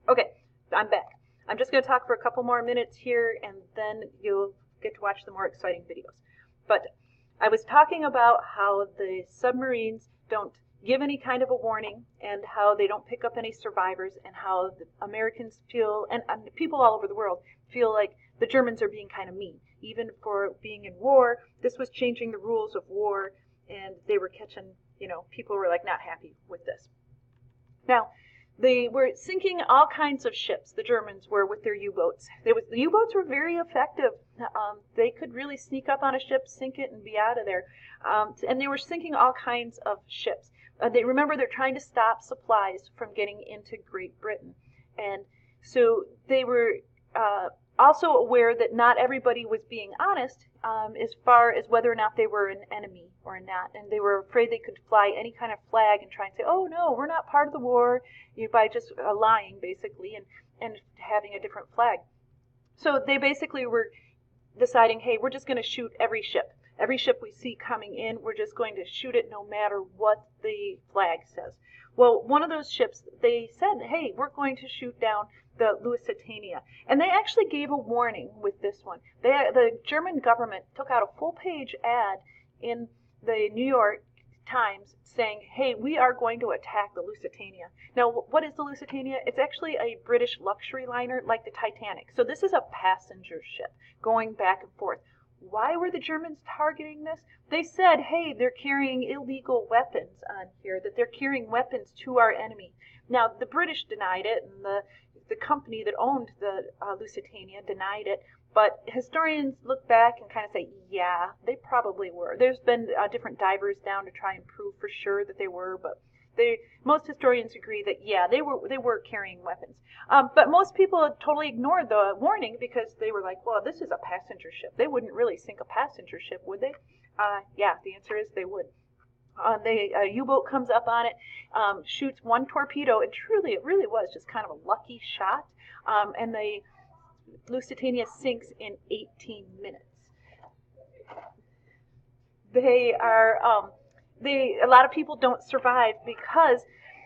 Okay, I'm back. I'm just going to talk for a couple more minutes here, and then you'll get to watch the more exciting videos. But I was talking about how the submarines don't give any kind of a warning, and how they don't pick up any survivors, and how the Americans feel, and people all over the world feel like the Germans are being kind of mean. Even for being in war, this was changing the rules of war, and they were catching, people were like not happy with this. Now, they were sinking all kinds of ships, the Germans were, with their U-boats. The U-boats were very effective. They could really sneak up on a ship, sink it, and be out of there. And they were sinking all kinds of ships. Remember, they're trying to stop supplies from getting into Great Britain. And so they were also aware that not everybody was being honest as far as whether or not they were an enemy or not. And they were afraid they could fly any kind of flag and try and say, oh, no, we're not part of the war, by just lying, basically, and having a different flag. So they basically were deciding, hey, we're just going to shoot every ship. Every ship we see coming in, we're just going to shoot it no matter what the flag says. Well, one of those ships, they said, hey, we're going to shoot down the Lusitania. And they actually gave a warning with this one. The German government took out a full-page ad in the New York Times saying, hey, we are going to attack the Lusitania. Now, what is the Lusitania? It's actually a British luxury liner like the Titanic. So this is a passenger ship going back and forth. Why were the Germans targeting this? They said, hey, they're carrying illegal weapons on here, that they're carrying weapons to our enemy. Now, the British denied it, and the company that owned the Lusitania denied it, but historians look back and kind of say, yeah, they probably were. There's been different divers down to try and prove for sure that they were, but most historians agree that, yeah, they were carrying weapons. But most people totally ignored the warning because they were like, well, this is a passenger ship. They wouldn't really sink a passenger ship, would they? Yeah, the answer is they would. A U-boat comes up on it, shoots one torpedo, and truly, it really was just kind of a lucky shot, and the Lusitania sinks in 18 minutes. A lot of people don't survive because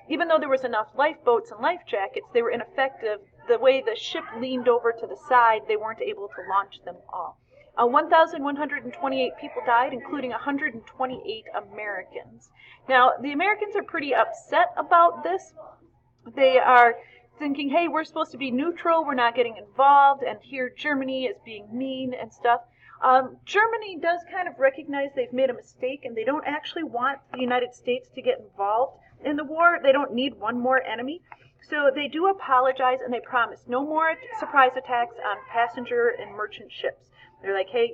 even though there was enough lifeboats and life jackets, they were ineffective. The way the ship leaned over to the side, they weren't able to launch them all. 1,128 people died, including 128 Americans. Now, the Americans are pretty upset about this. They are thinking, hey, we're supposed to be neutral, we're not getting involved, and here Germany is being mean and stuff. Germany does kind of recognize they've made a mistake, and they don't actually want the United States to get involved in the war. They don't need one more enemy. So they do apologize, and they promise no more surprise attacks on passenger and merchant ships. They're like, hey,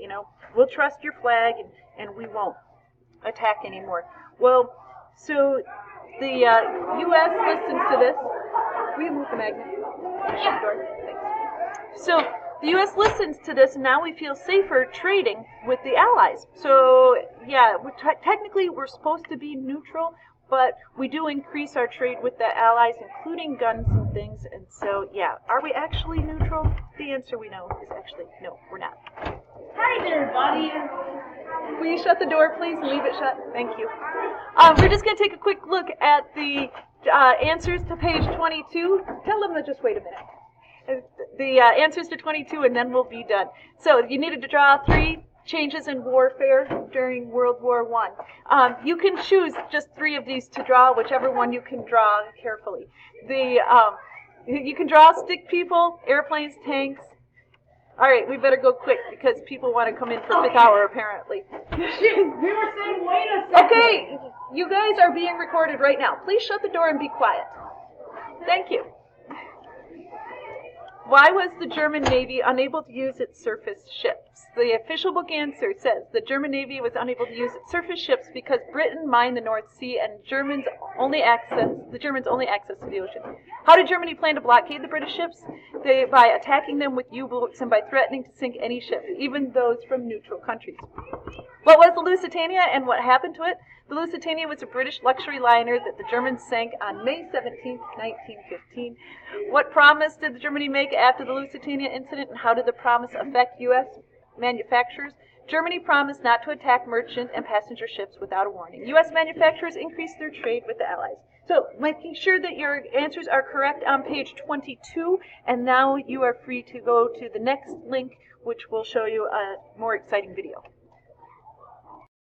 we'll trust your flag, and we won't attack anymore. Well, so the U.S. listens to this. Will you move the magnet? Shut the door. Thanks. So the U.S. listens to this, and now we feel safer trading with the Allies. So, yeah, technically we're supposed to be neutral, but we do increase our trade with the Allies, including guns and things. And so, yeah, are we actually neutral? The answer we know is actually no, we're not. Hi there, buddy. Will you shut the door, please, and leave it shut? Thank you. We're just going to take a quick look at the answers to page 22. Tell them to just wait a minute. The answers to 22, and then we'll be done. So you needed to draw 3 changes in warfare during World War I. You can choose just 3 of these to draw, whichever one you can draw carefully. You can draw stick people, airplanes, tanks. All right, we better go quick because people want to come in for 5th hour, apparently. We were saying, wait a second. Okay, you guys are being recorded right now. Please shut the door and be quiet. Thank you. Why was the German Navy unable to use its surface ships? The official book answer says the German Navy was unable to use its surface ships because Britain mined the North Sea and the Germans only access to the ocean. How did Germany plan to blockade the British ships? By attacking them with U-boats and by threatening to sink any ship, even those from neutral countries. What was the Lusitania and what happened to it? The Lusitania was a British luxury liner that the Germans sank on May 17, 1915. What promise did Germany make after the Lusitania incident, and how did the promise affect U.S. manufacturers? Germany promised not to attack merchant and passenger ships without a warning. U.S. manufacturers increased their trade with the Allies. So making sure that your answers are correct on page 22, and now you are free to go to the next link, which will show you a more exciting video.